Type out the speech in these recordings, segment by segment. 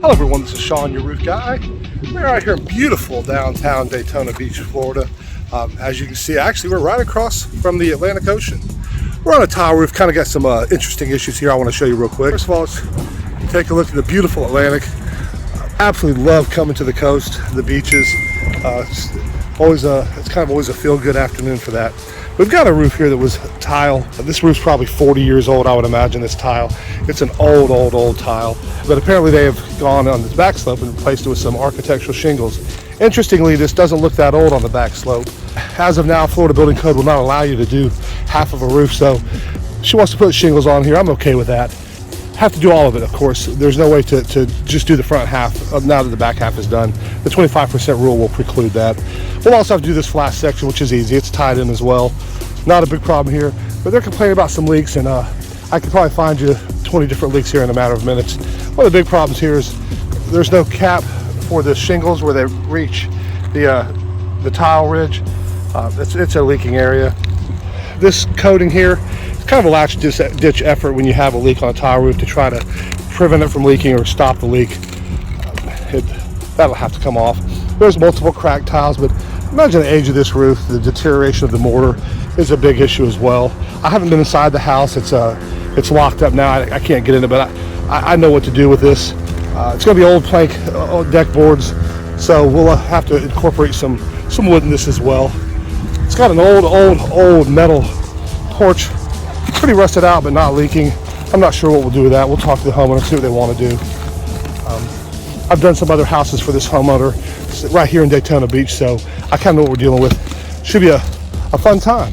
Hello everyone, this is Sean, your roof guy. We're out here in beautiful downtown Daytona Beach, Florida. As you can see, actually we're right across from the Atlantic Ocean. We're on a tile roof, kind of got some interesting issues here I want to show you real quick. First of all, let's take a look at the beautiful Atlantic. Absolutely love coming to the coast, the beaches. It's kind of always a feel-good afternoon for that. We've got a roof here that was tile. This roof's probably 40 years old, I would imagine, this tile. It's an old tile. But apparently they have gone on this back slope and replaced it with some architectural shingles. Interestingly, this doesn't look that old on the back slope. As of now, Florida Building Code will not allow you to do half of a roof, so she wants to put shingles on here. I'm okay with that. Have to do all of it, of course. There's no way to just do the front half now that the back half is done. The 25% rule will preclude that. We'll also have to do this flat section, which is easy. It's tied in as well. Not a big problem here, but they're complaining about some leaks, and I could probably find you 20 different leaks here in a matter of minutes. One of the big problems here is there's no cap for the shingles where they reach the tile ridge. It's a leaking area. This coating here, kind of a latch ditch effort when you have a leak on a tile roof to try to prevent it from leaking or stop the leak. That'll have to come off. There's multiple cracked tiles, but imagine the age of this roof. The deterioration of the mortar is a big issue as well. I haven't been inside the house. It's locked up now. I can't get in it, but I know what to do with this. It's going to be old plank deck boards, so we'll have to incorporate some wood in this as well. It's got an old metal porch. Pretty rusted out, but not leaking. I'm not sure what we'll do with that. We'll talk to the homeowner, see what they want to do. I've done some other houses for this homeowner right here in Daytona Beach, so I kind of know what we're dealing with. Should be a fun time.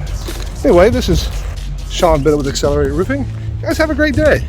Anyway, this is Sean Bennett with XLR8 Roofing. You guys have a great day.